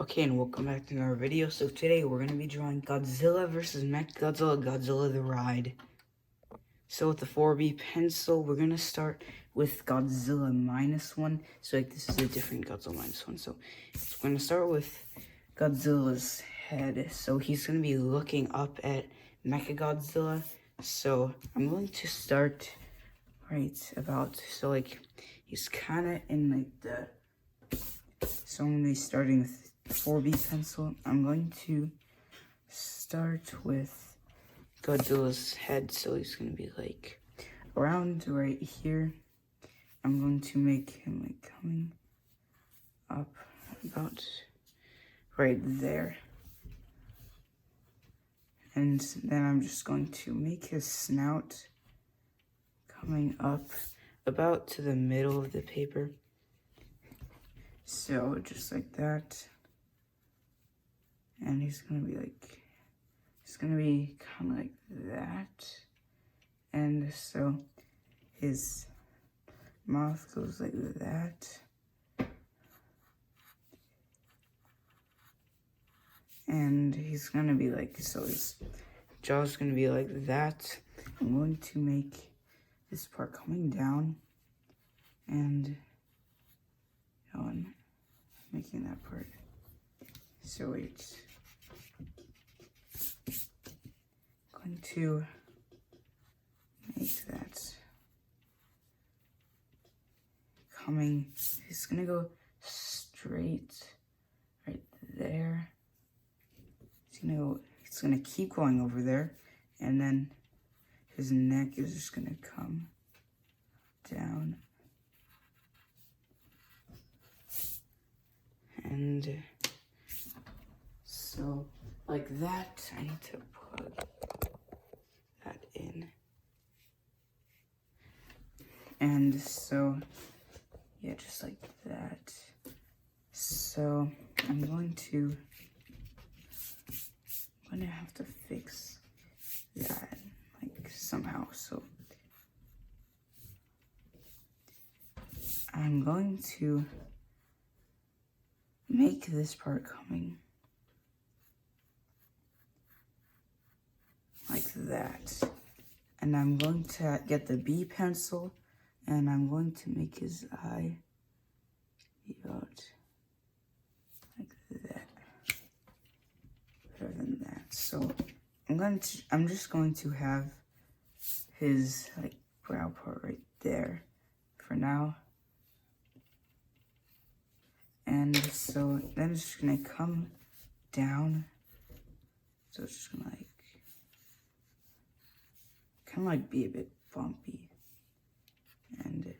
Okay, and welcome back to our video. So today we're going to be drawing Godzilla versus Mechagodzilla, Godzilla the Ride. So with the 4B pencil, we're going to start with Godzilla -1. So like this is a different Godzilla -1. So we're going to start with Godzilla's head. So he's going to be looking up at Mechagodzilla. So I'm going to start right about, so like he's kind of in like the, so I'm going to be starting with 4B pencil. I'm going to start with Godzilla's head, so he's going to be like around right here. I'm going to make him like coming up about right there. And then I'm just going to make his snout coming up about to the middle of the paper. So just like that. And he's gonna be like, it's gonna be kind of like that. And so his mouth goes like that. And he's gonna be like, so his jaw's gonna be like that. I'm going to make this part coming down and on making that part. So it's going to make that coming, it's gonna go straight right there. It's gonna keep going over there, and then his neck is just gonna come down. And so like that, I need to plug that in. And so, yeah, just like that. So I'm going to have to fix that like somehow. So I'm going to make this part coming like that. And I'm going to get the B pencil and I'm going to make his eye about like that. Better than that. So I'm just going to have his like brow part right there for now. And so then it's just gonna come down. So it's just gonna like kind of like be a bit bumpy. And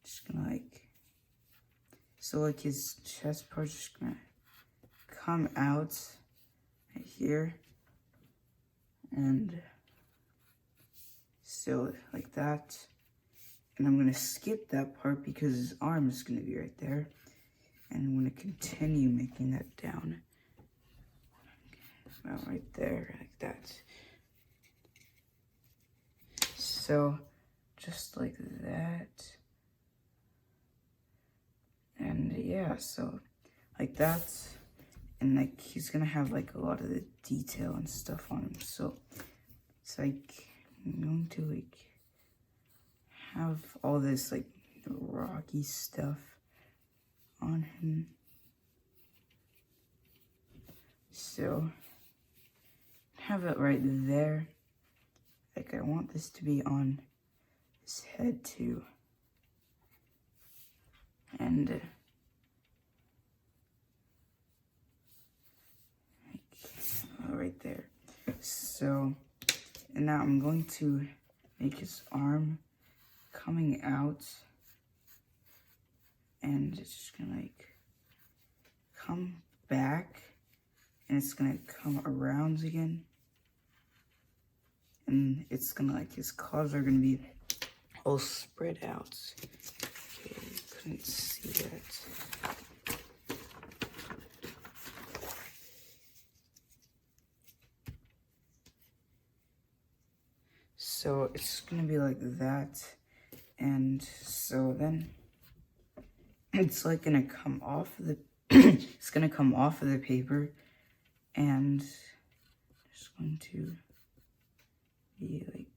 just gonna like, so like his chest part's just gonna come out right here. And so like that. And I'm gonna skip that part because his arm is gonna be right there. And I'm gonna continue making that down. About right there, like that. So, just like that. And yeah, so like that. And like he's gonna have like a lot of the detail and stuff on him. So it's like I'm going to like have all this like rocky stuff on him. So have it right there. Like I want this to be on his head too. And like, right there. So, and now I'm going to make his arm coming out. And it's just gonna like come back. And it's gonna come around again. And it's gonna like, his claws are gonna be all spread out. Okay, couldn't see that. So it's gonna be like that. And so then it's like gonna come off the it's gonna come off of the paper, and just going to be like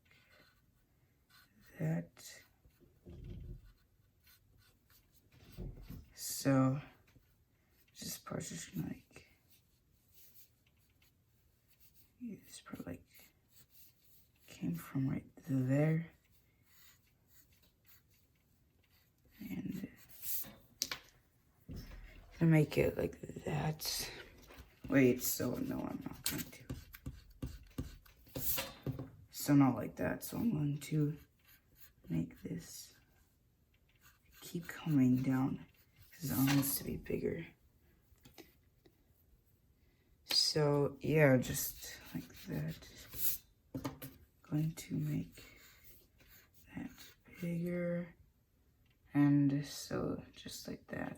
that. So this part's just gonna this part came from right there, and gonna make it like that. Wait, so no, I'm not going to. So not like that. So I'm going to make this keep coming down. His arm needs to be bigger. So yeah, just like that. Going to make that bigger, and so just like that.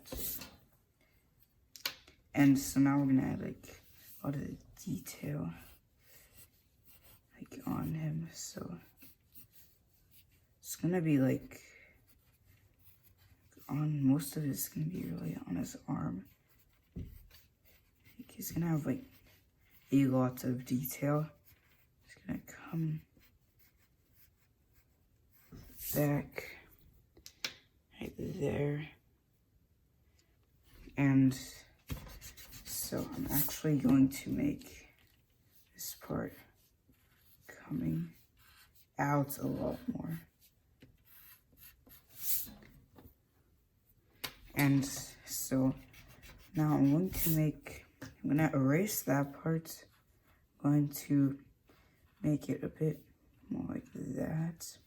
And so now we're gonna add a lot of the detail on him. So it's gonna be on most of it's gonna be really on his arm. He's gonna have a lot of detail. It's gonna come back right there, and so I'm actually going to make this part coming out a lot more. And so now I'm gonna erase that part. I'm going to make it a bit more like that.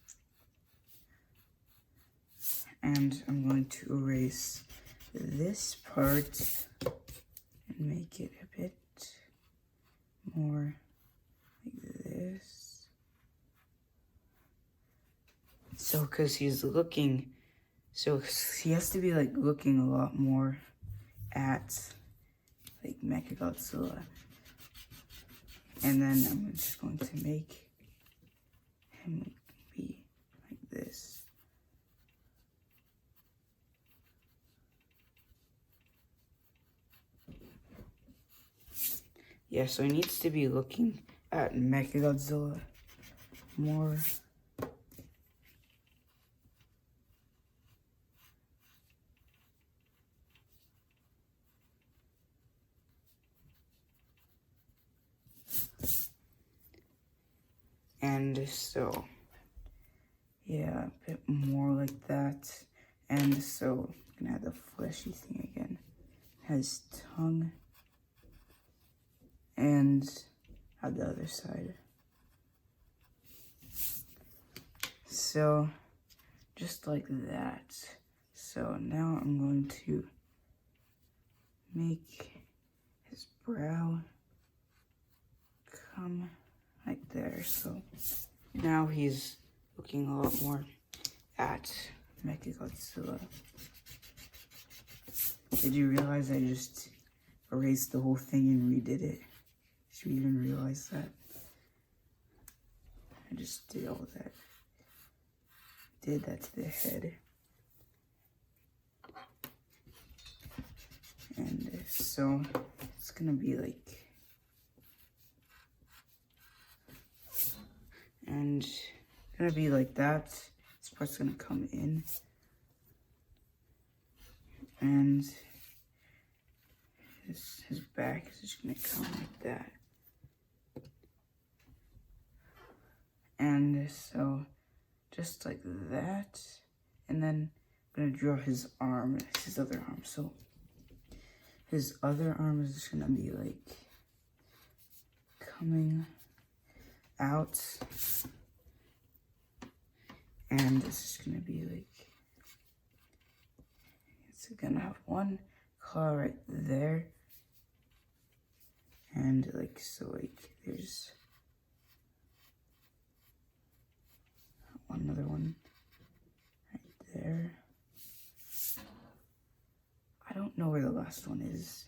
And I'm going to erase this part and make it a bit more like this. So, because he's looking, so he has to be looking a lot more at Mechagodzilla. And then I'm just going to make him be like this. Yeah, so he needs to be looking at Mechagodzilla more. And so, yeah, a bit more like that. And so, I'm gonna add the fleshy thing again. Has tongue. And add the other side. So, just like that. So now I'm going to make his brow come like there. So now he's looking a lot more at Mechagodzilla. Did you realize I just erased the whole thing and redid it? Did you even realize that? I just did all that. Did that to the head. And so it's gonna be and gonna be like that. This part's gonna come in, and his back is just gonna come like that. And so just like that, and then I'm gonna draw his arm, his other arm. So his other arm is just gonna be coming out, and it's just gonna be it's gonna have one claw right there, and so there's another one right there. I don't know where the last one is.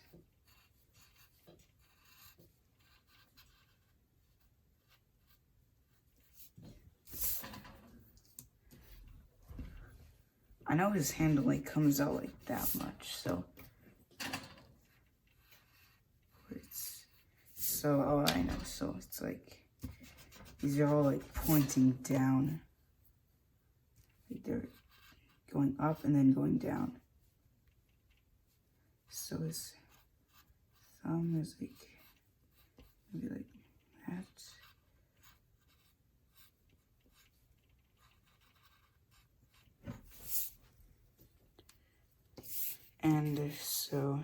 I know his hand only comes out that much, so so, oh, I know. So it's like, these are all like pointing down. Like they're going up and then going down. So his thumb is like, maybe like that. And so,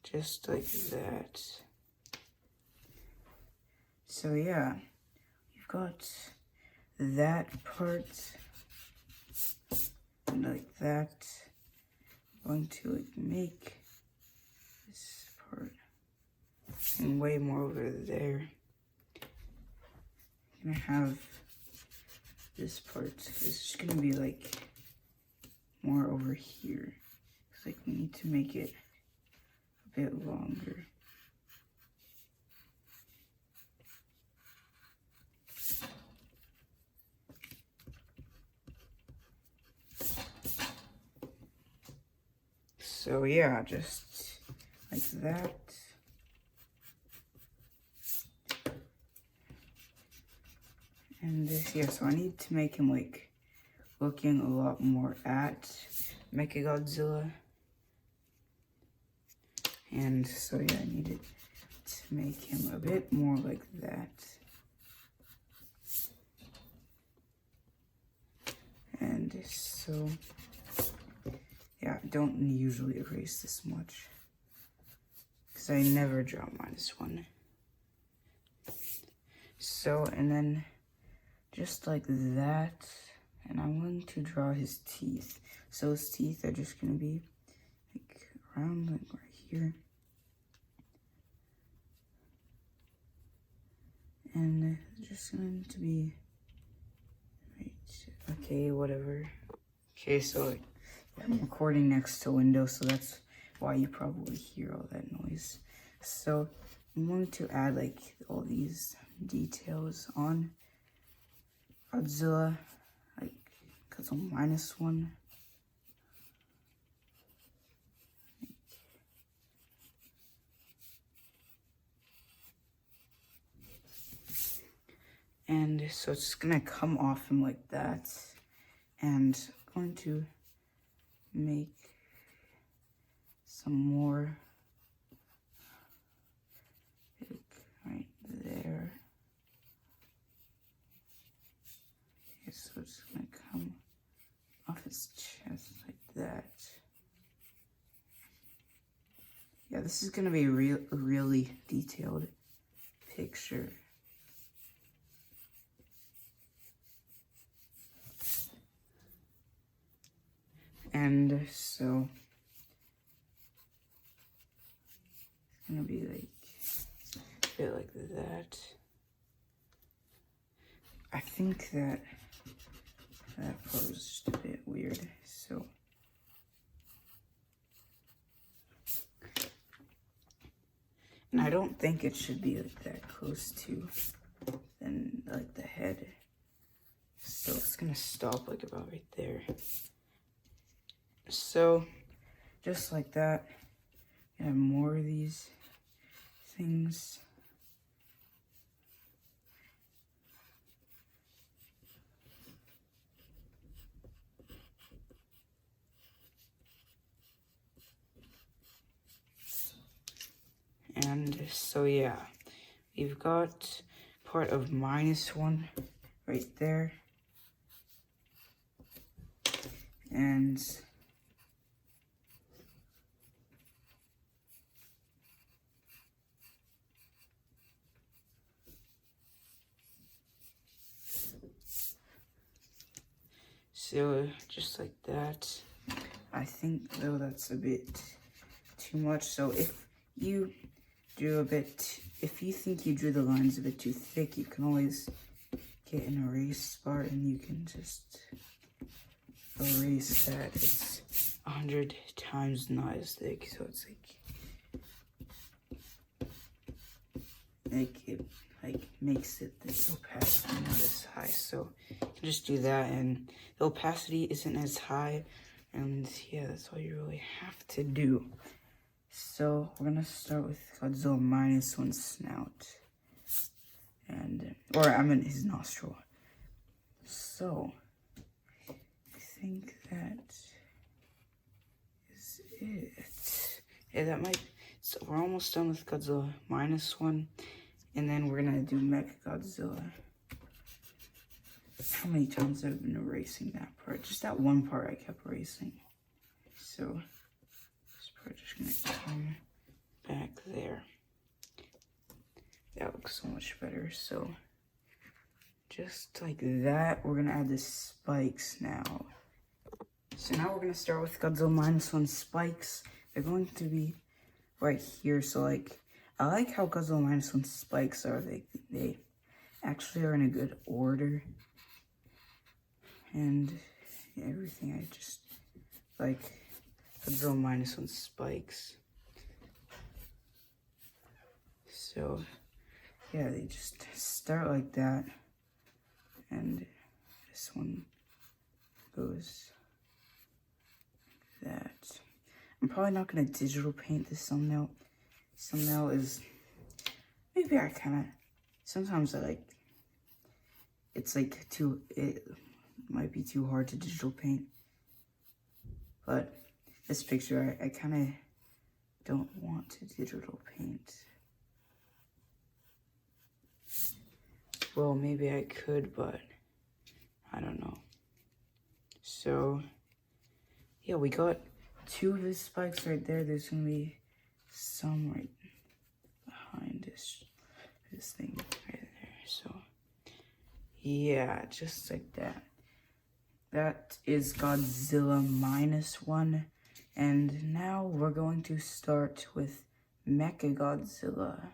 just like that. So yeah, you've got that part, and like that. I'm going to like make this part, and way more over there. I'm gonna have this part. This is gonna be like more over here. It's like we need to make it a bit longer. So yeah, just like that. And this, yeah, so I need to make him like looking a lot more at Mechagodzilla. And so yeah, I needed to make him a bit more like that. And so, yeah, I don't usually erase this much, because I never draw -1. So, and then just like that, and I'm going to draw his teeth. So his teeth are just going to be like around like right here. And it's just going to be, right, okay, whatever. Okay, so like, I'm recording next to Windows, so that's why you probably hear all that noise. So I'm going to add like all these details on Godzilla, like Godzilla -1. And so it's gonna come off him like that. And I'm going to make some more like right there. Okay, so it's gonna come off his chest like that. Yeah, this is gonna be a really detailed picture. And so it's gonna be like a bit like that. I think that part was just a bit weird, so and I don't think it should be like that close to then like the head. So it's gonna stop like about right there. So just like that, I have more of these things. And so yeah, we've got part of -1 right there. And so just like that. I think though that's a bit too much. So if you do if you think you drew the lines a bit too thick, you can always get an erase bar and you can just erase that. It's 100 times not as thick, so it's like it like makes it the opacity not as high. So you can just do that, and the opacity isn't as high, and yeah, that's all you really have to do. So we're gonna start with Godzilla -1 snout. Or I mean his nostril. So I think that is it. Yeah, that might. So we're almost done with Godzilla -1, and then we're gonna do Mechagodzilla. How many times I've been erasing that part? Just that one part I kept erasing. So this part just gonna come back there. That looks so much better. So just like that, we're gonna add the spikes now. So now we're gonna start with Godzilla -1 spikes. They're going to be right here. So like, I like how Godzilla -1 spikes are. They actually are in a good order. And everything, I just like Godzilla -1 spikes. So yeah, they just start like that. And this one goes like that. I'm probably not gonna digital paint this thumbnail. This thumbnail is, maybe I kinda, sometimes I like, it's like it might be too hard to digital paint. But this picture, I kinda don't want to digital paint. Well, maybe I could, but I don't know. So yeah, we got 2 of his spikes right there. There's gonna be some right behind this thing right there. So yeah, just like that. That is Godzilla -1. And now we're going to start with Mechagodzilla.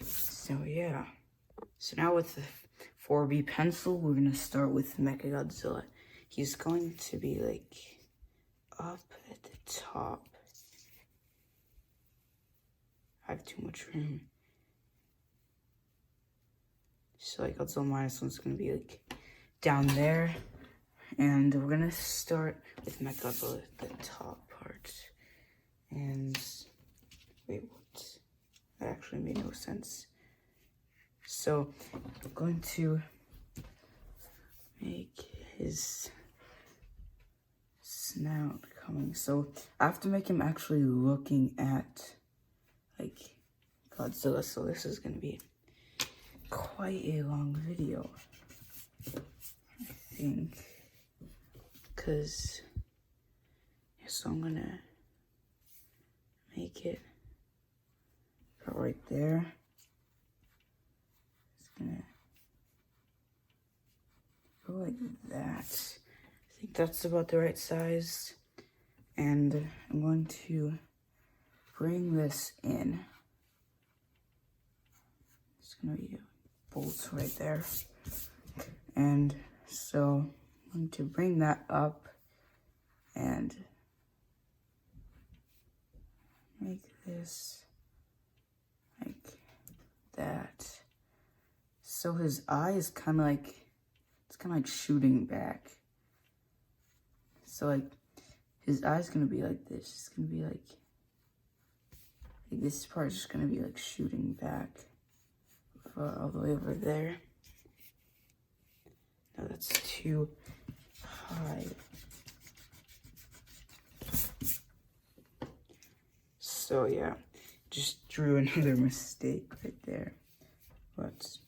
So yeah. So now with the 4B pencil, we're gonna start with Mechagodzilla. He's going to be like up at the top. I have too much room. So like Godzilla -1's gonna be like down there. And we're gonna start with Mechagodzilla at the top part. And wait, what? That actually made no sense. So I'm going to make his snout coming. So I have to make him actually looking at like Godzilla. So this is gonna be quite a long video, I think. Cause yeah, so I'm gonna make it go right there. It's gonna go like that. I think that's about the right size. And I'm going to bring this in. It's gonna be bolts right there. And so I'm going to bring that up and make this like that. So his eye is kind of like, it's kind of like shooting back. So like his eye's gonna be like this. It's gonna be like this part is just gonna be like shooting back all the way over there. No, that's too high. So yeah, just drew another mistake right there. But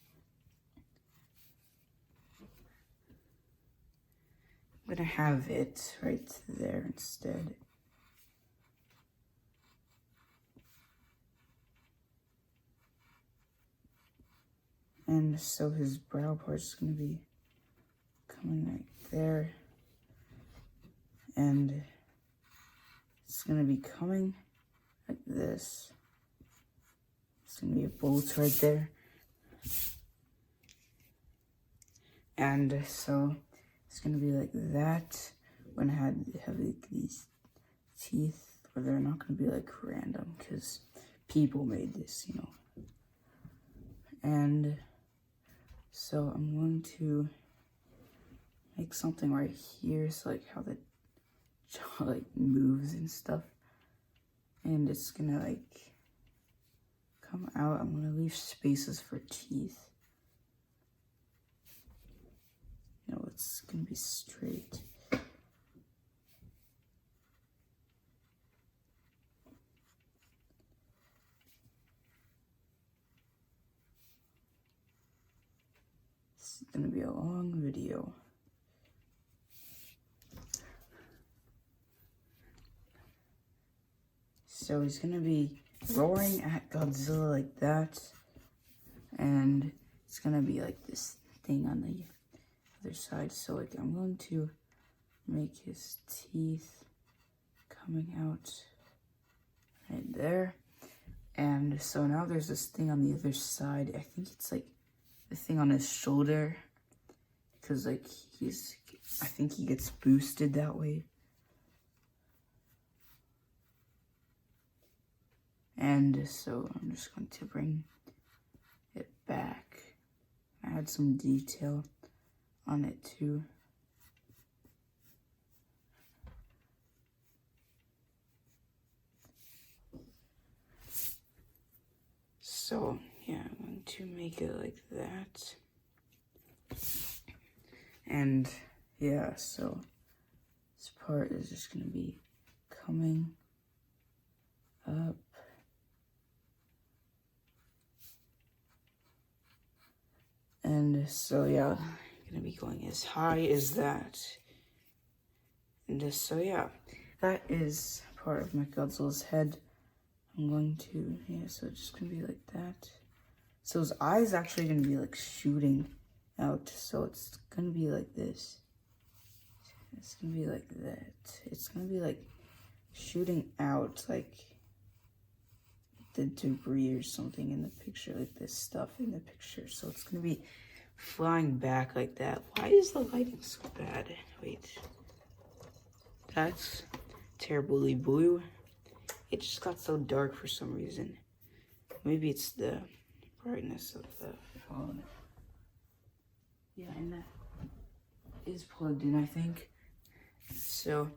I'm gonna have it right there instead. And so his brow part is gonna be coming right there. And it's gonna be coming like this. It's gonna be a bolt right there. And so it's gonna be like that. When I have like these teeth, but they're not gonna be like random because people made this, you know. And so I'm going to make something right here, so like how the jaw like moves and stuff. And it's gonna like come out. I'm gonna leave spaces for teeth. No, it's gonna be straight. It's gonna be a long video. So he's gonna be roaring at Godzilla like that, and it's gonna be like this thing on the other side. So like I'm going to make his teeth coming out right there. And so now there's this thing on the other side. I think it's like the thing on his shoulder, because like I think he gets boosted that way. And so I'm just going to bring it back. Add some detail on it too. So yeah, I'm going to make it like that. And yeah, so this part is just going to be coming up. And so yeah, I'm gonna be going as high as that. And so yeah, that is part of Mechagodzilla's head. I'm going to, yeah, so it's just gonna be like that. So his eye's actually gonna be like shooting out. So it's gonna be like this. It's gonna be like that. It's gonna be like shooting out like the debris or something in the picture, like this stuff in the picture. So it's gonna be flying back like that. Why is the lighting so bad? Wait, that's terribly blue. It just got so dark for some reason. Maybe it's the brightness of the phone. Yeah, and that is plugged in, I think. So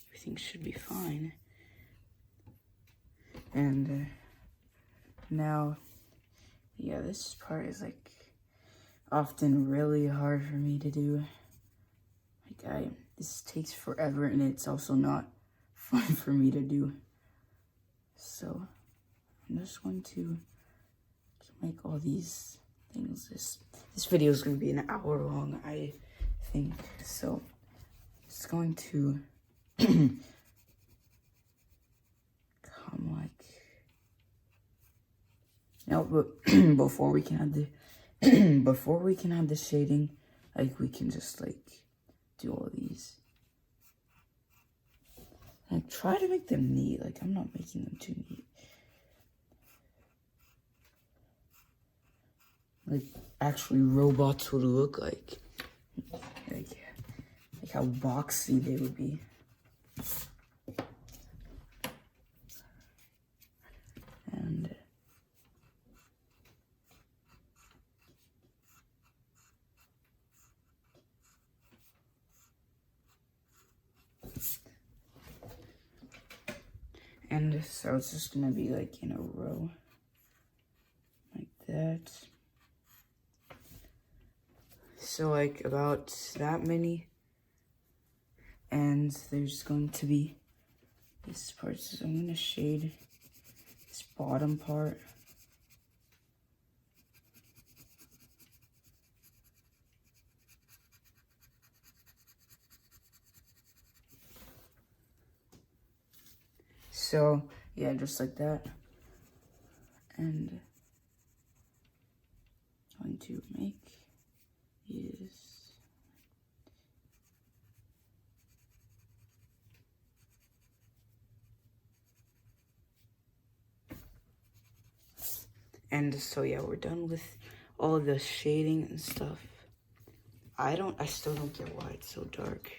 everything should be fine. And now, yeah, this part is like often really hard for me to do. Like this takes forever, and it's also not fun for me to do. So I'm just going to make all these things. This video is going to be an hour long, I think. So it's going to come like now, but before we can add the shading, like we can just like do all these. Like try to make them neat. Like I'm not making them too neat. Like actually robots would look like how boxy they would be. And so it's just gonna be like in a row like that. So like about that many. And there's going to be this part. So I'm gonna shade this bottom part. So yeah, just like that. And I'm going to make these. And so yeah, we're done with all the shading and stuff. I still don't get why it's so dark.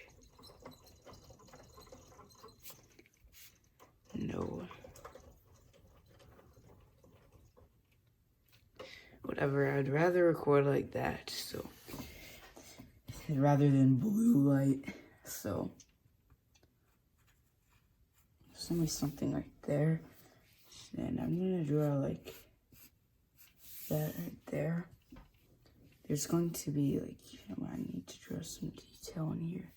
No. Whatever, I'd rather record like that, so. Rather than blue light, so. There's only something right there. And I'm gonna draw like that right there. There's going to be like, I need to draw some detail in here.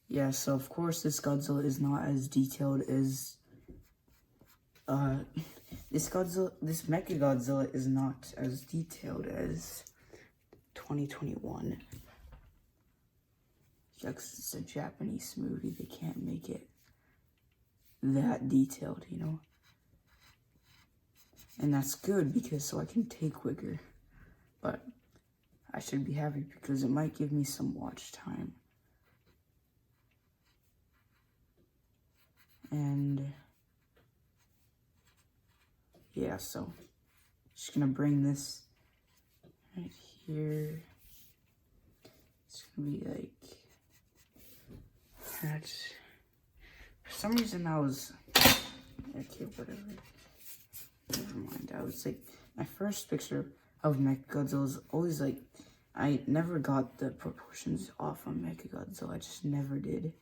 Yeah, so of course this Godzilla is not as detailed as this Mechagodzilla is not as detailed as 2021. Because it's a Japanese movie, they can't make it that detailed, you know? And that's good because so I can take quicker. But I should be happy because it might give me some watch time. And yeah, so just gonna bring this right here. It's gonna be like that. For some reason I was okay, whatever. Never mind. I was like, my first picture of Mechagodzilla was always like, I never got the proportions off on Mechagodzilla. I just never did.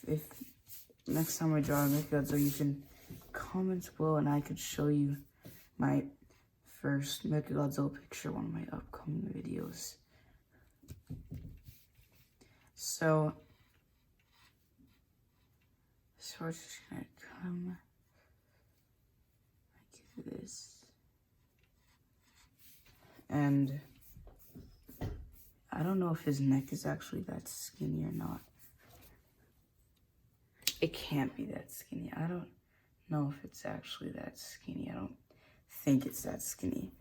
If next time I draw a Mechagodzilla, you can comment below and I could show you my first Mechagodzilla picture, one of my upcoming videos. So we're just gonna come like this. And I don't know if his neck is actually that skinny or not. It can't be that skinny. I don't know if it's actually that skinny. I don't think it's that skinny.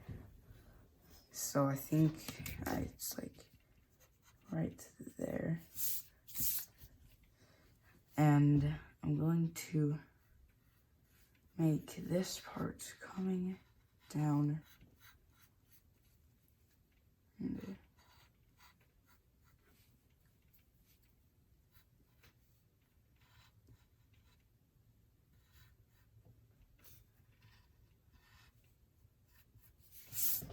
So I think it's like right there. And I'm going to make this part coming down. And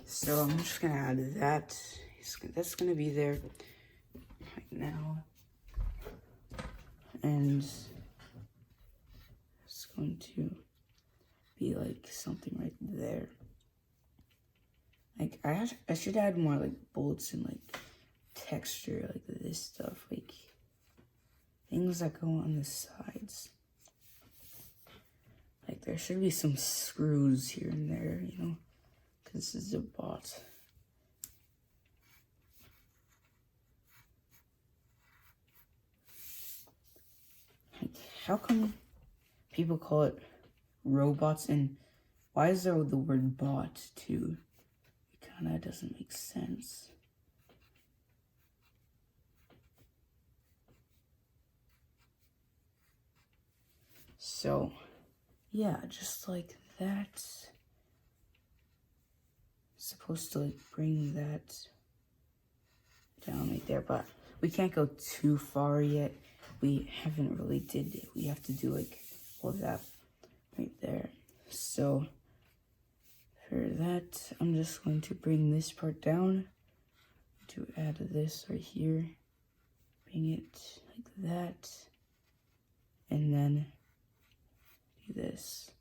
so I'm just gonna add that. That's gonna be there right now. And it's going to be like something right there. Like I should add more like bolts and like texture, like this stuff, like things that go on the sides. Like there should be some screws here and there, you know, because this is a bot. Like, how come people call it robots, and why is there the word bot too? It kind of doesn't make sense. So yeah, just like that. Supposed to like bring that down right there, but we can't go too far yet. We haven't really did it. We have to do like all that right there. So for that, I'm just going to bring this part down to add this right here. Bring it like that, and then do this.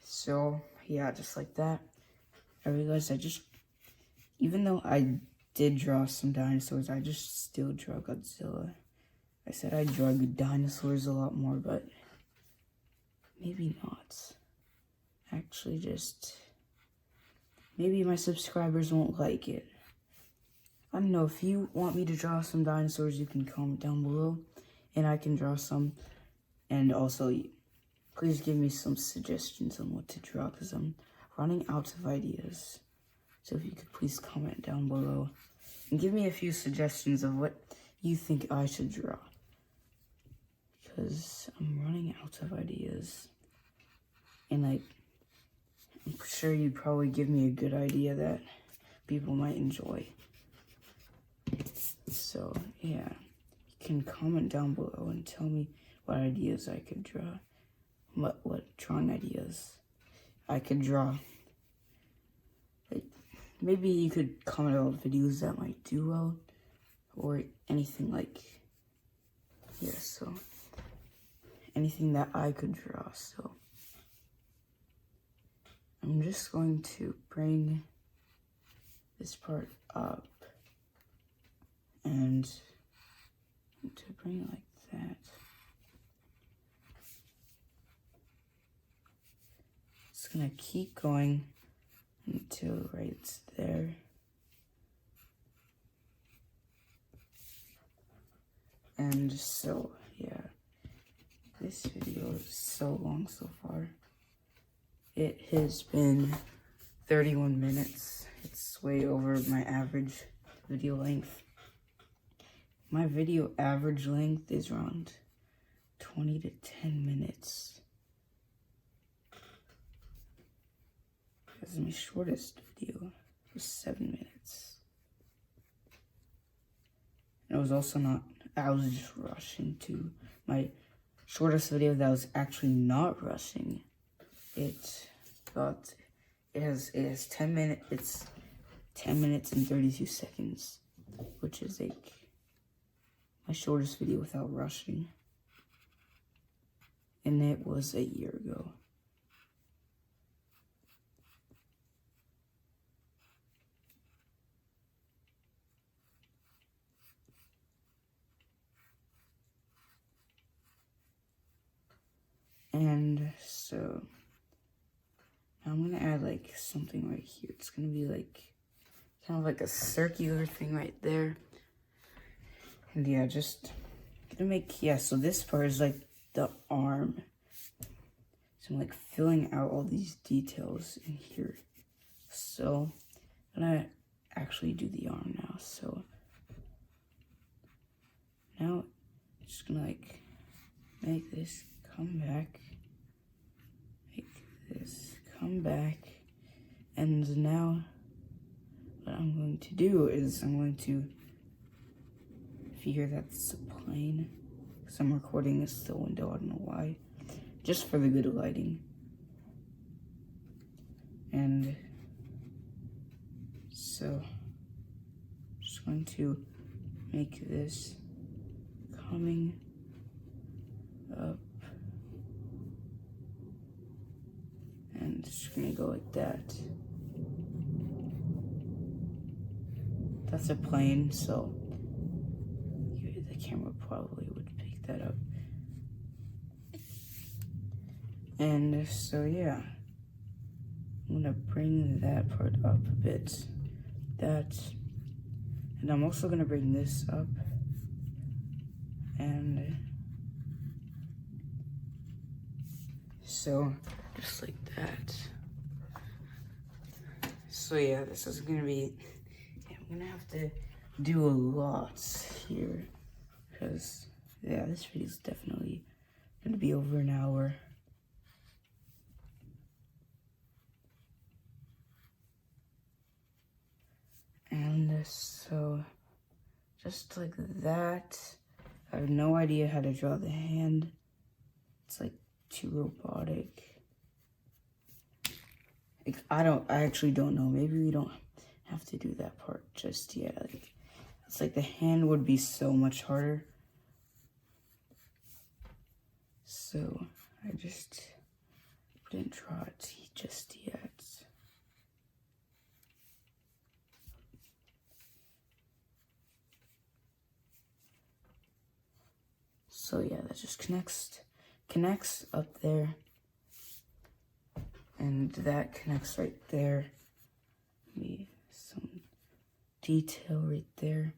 So yeah, just like that. I realized even though I did draw some dinosaurs, I just still draw Godzilla. I said I draw dinosaurs a lot more, but maybe not. Actually, just maybe my subscribers won't like it. I don't know. If you want me to draw some dinosaurs, you can comment down below, and I can draw some. And also, please give me some suggestions on what to draw, because I'm running out of ideas. So if you could please comment down below and give me a few suggestions of what you think I should draw, because I'm running out of ideas. And like, I'm sure you'd probably give me a good idea that people might enjoy. So yeah, you can comment down below and tell me what ideas I could draw. What drawing ideas I could draw. Like, maybe you could comment on videos that might do well, or anything like, yeah, so anything that I could draw. So I'm just going to bring this part up and to bring it like that. It's gonna keep going until right there. And so, yeah, this video is so long so far. It has been 31 minutes. It's way over my average video length. My video average length is around 20 to 10 minutes. Because my shortest video was 7 minutes. And it was also not, I was just rushing to my shortest video that was actually not rushing. It has 10 minutes, it's 10 minutes and 32 seconds, which is like my shortest video without rushing. And it was a year ago. And so now I'm gonna add like something right here. It's gonna be like kind of like a circular thing right there. And yeah, just gonna make, yeah, so this part is like the arm. So I'm like filling out all these details in here. So I'm gonna actually do the arm now. So now I'm just gonna like make this come back, make this come back, and now what I'm going to do is I'm going to, if you hear that's a plane, because I'm recording this the window, I don't know why, just for the good lighting. And so I'm just going to make this coming up, and just gonna go like that. That's a plane, so the camera probably would pick that up. And so yeah, I'm gonna bring that part up a bit. And I'm also gonna bring this up, and so just like that. So yeah, this is gonna be, yeah, I'm gonna have to do a lot here, because yeah, this video is definitely gonna be over an hour. And so just like that. I have no idea how to draw the hand. It's like too robotic. Like, I actually don't know. Maybe we don't have to do that part just yet. Like, it's like the hand would be so much harder. So I just didn't draw it just yet. So yeah, that just connects up there, and that connects right there. Maybe some detail right there.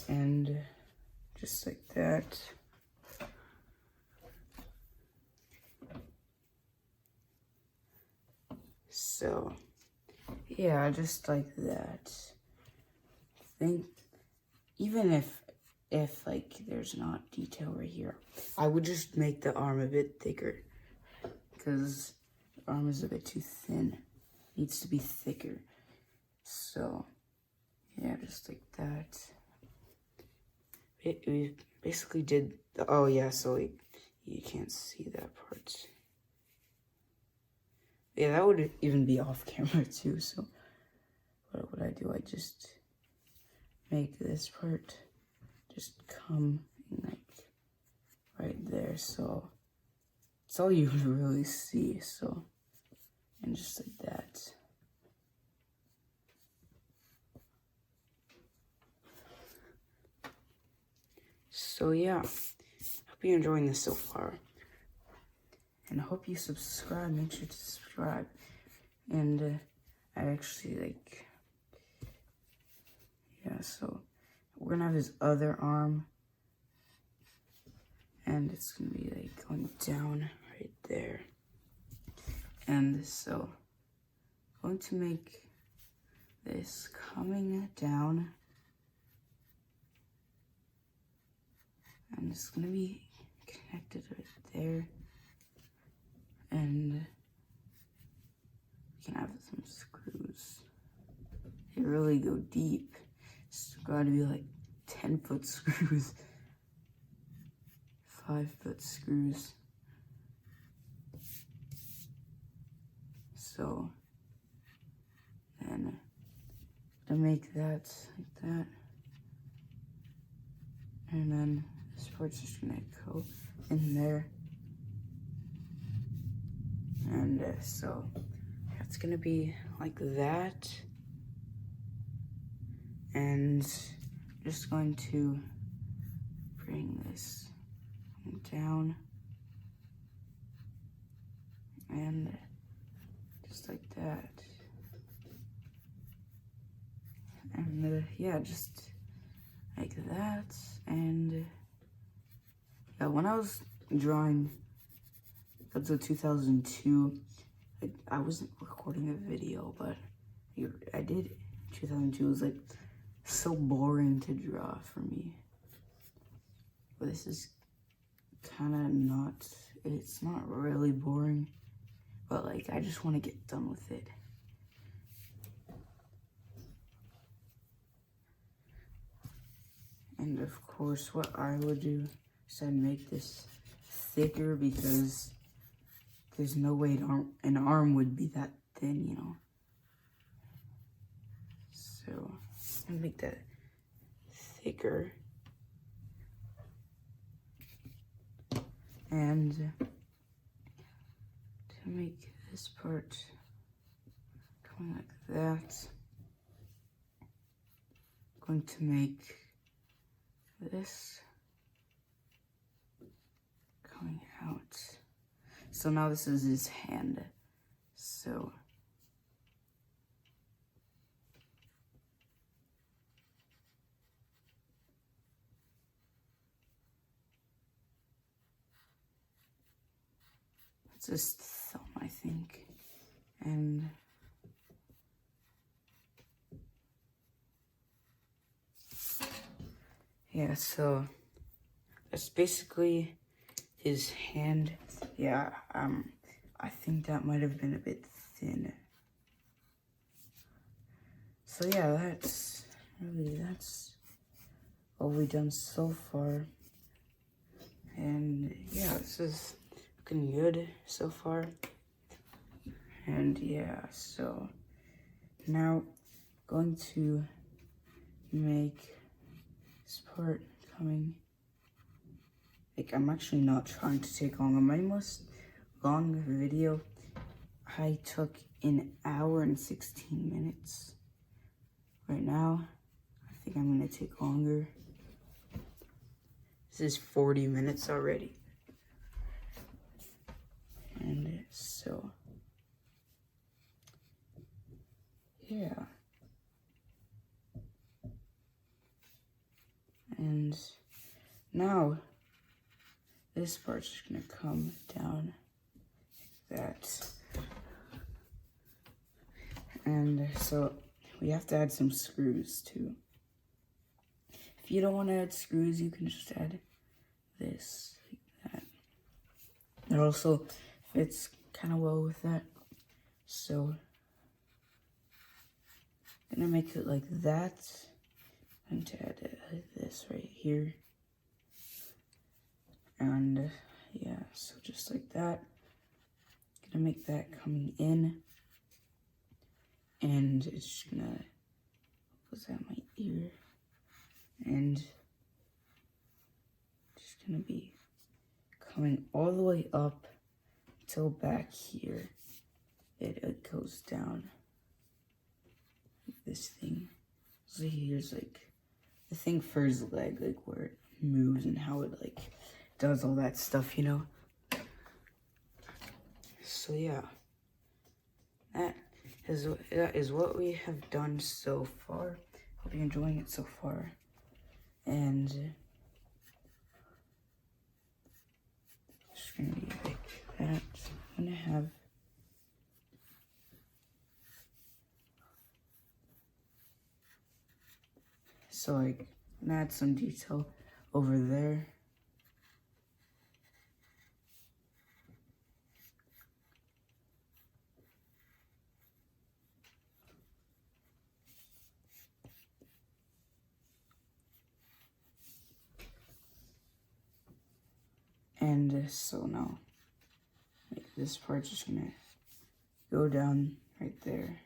And just like that. So, yeah, just like that. I think even if like there's not detail right here, I would just make the arm a bit thicker, because the arm is a bit too thin. It needs to be thicker. So, yeah, just like that. We basically did the, oh yeah, so like You can't see that part. Yeah, that would even be off camera too, so what would I do? I just make this part just come in like right there, so it's all you really see, so, and just like that. So yeah, hope you're enjoying this so far. And I hope you subscribe, make sure to subscribe. And I actually like, yeah, so we're gonna have his other arm. And it's gonna be like going down right there. And so, I'm going to make this coming down. And it's gonna be connected right there. And we can have some screws. They really go deep. It's gotta be like 10-foot screws. 5-foot screws. So then to make that like that. And then this part's just gonna go in there. And so it's gonna be like that. And just going to bring this down. And just like that. And yeah, just like that. And yeah, when I was drawing Godzilla 2002, I wasn't recording a video, but I did. 2002 was like so boring to draw for me. But this is kind of not, it's not really boring, but like I just want to get done with it. And of course, what I would do is I'd make this thicker because there's no way an arm would be that thin, you know. So I'm gonna make that thicker. And to make this part going like that, I'm going to make this coming out. So now this is his hand. So it's his thumb, I think. And yeah, so that's basically his hand. Yeah, I think that might have been a bit thin. So yeah, that's all we've done so far. And yeah, this is looking good so far. And yeah, so now going to make this part coming. Like, I'm actually not trying to take long. On my most long video, I took an hour and 16 minutes. Right now, I think I'm gonna take longer. This is 40 minutes already. And so, yeah. And now, this part's just gonna come down like that. And so, we have to add some screws too. If you don't want to add screws, you can just add this, like that. It also fits kind of well with that. So, I'm gonna make it like that. I'm going to add it like this right here. And yeah, so just like that. Gonna make that coming in. And it's just gonna, what's that, my ear? And just gonna be coming all the way up till back here. It goes down like this thing. So here's like the thing for his leg, like where it moves and how it like does all that stuff, you know? So yeah, that is what we have done so far. Hope you're enjoying it so far. And just gonna be like that. I'm gonna have so like I'm gonna add some detail over there. And so now, like, this part's just gonna go down right there.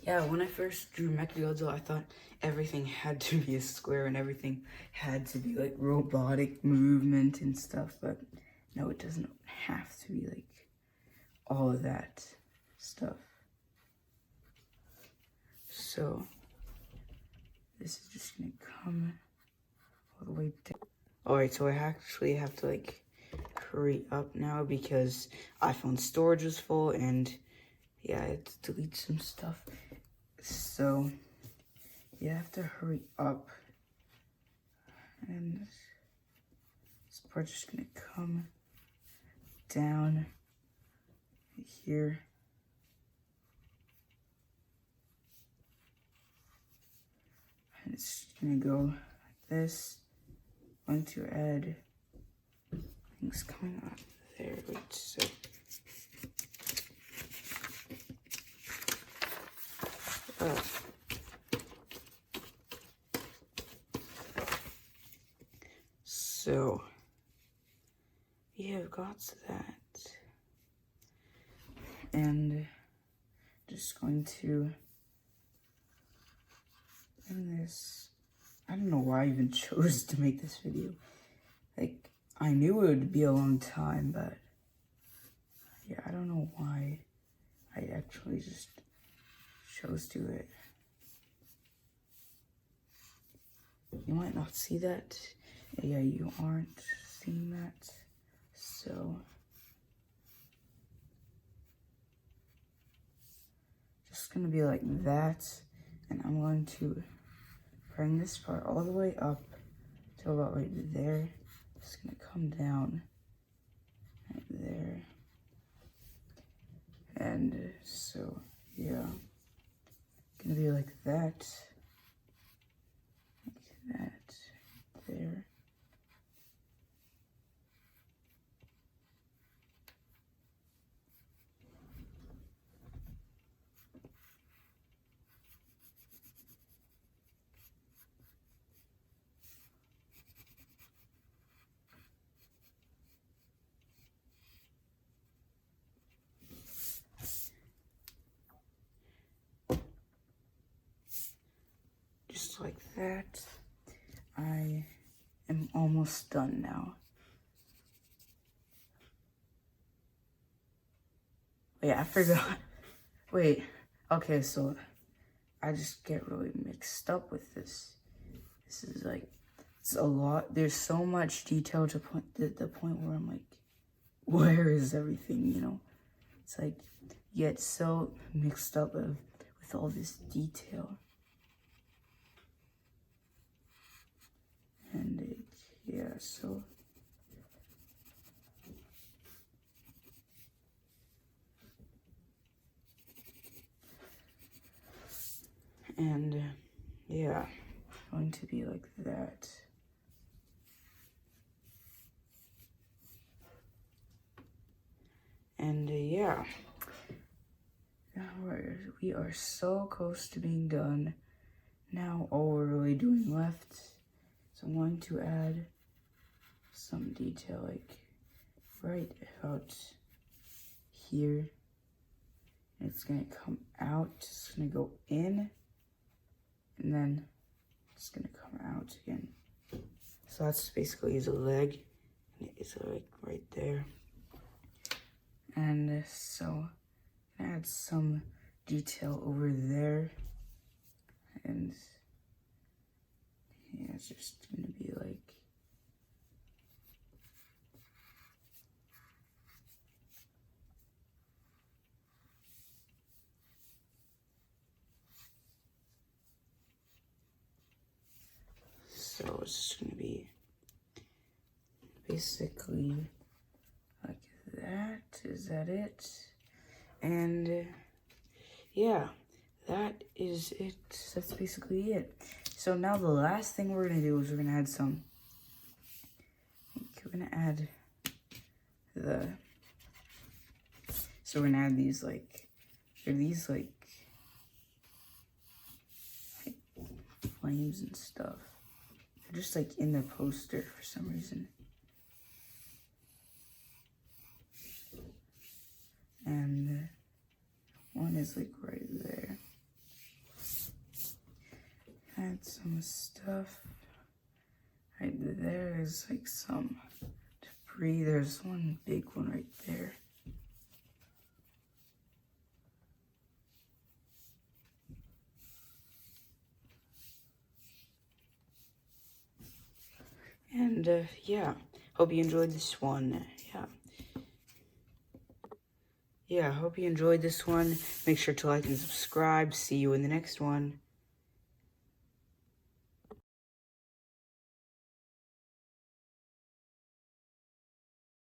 Yeah, when I first drew Mechagodzilla, I thought everything had to be a square and everything had to be like robotic movement and stuff, but no, it doesn't have to be like all of that stuff. So this is just gonna come all the way down. Alright, so I actually have to like hurry up now because iPhone storage is full and yeah, I had to delete some stuff. So you have to hurry up. And this part's just gonna come down here. And it's gonna go like this. I'm going to add things coming up there. Wait, so so we have got that, and just going to bring this. I don't know why I even chose to make this video. Like, I knew it would be a long time, but yeah, I don't know why I actually just chose to it. You might not see that. Yeah, you aren't seeing that. So just gonna be like that, and I'm going to bring this part all the way up to about right there. It's gonna come down right there. And so, yeah, gonna be like that, there. Just like that. I am almost done now. Wait, I forgot. Wait, okay, so I just get really mixed up with this. This is like, it's a lot. There's so much detail to the point where I'm like, where is everything, you know? It's like, you get so mixed up with all this detail. And it, yeah, so. And yeah, going to be like that. And yeah, now we are so close to being done. Now all we're really doing left, so I'm going to add some detail, like right about here. And it's gonna come out, it's gonna go in, and then it's gonna come out again. So that's basically his leg, and it's like right there. And so add some detail over there, and yeah, it's just gonna be like so. It's just gonna be basically like that. Is that it? And yeah, that is it. That's basically it. So now the last thing we're gonna do is we're gonna add some. We're gonna add the. So we're gonna add these like. They're these like flames and stuff. They're just like in the poster for some reason. And one is like right there. Add some stuff. Right there is like some debris. There's one big one right there. And yeah, hope you enjoyed this one. Yeah, hope you enjoyed this one. Make sure to like and subscribe. See you in the next one.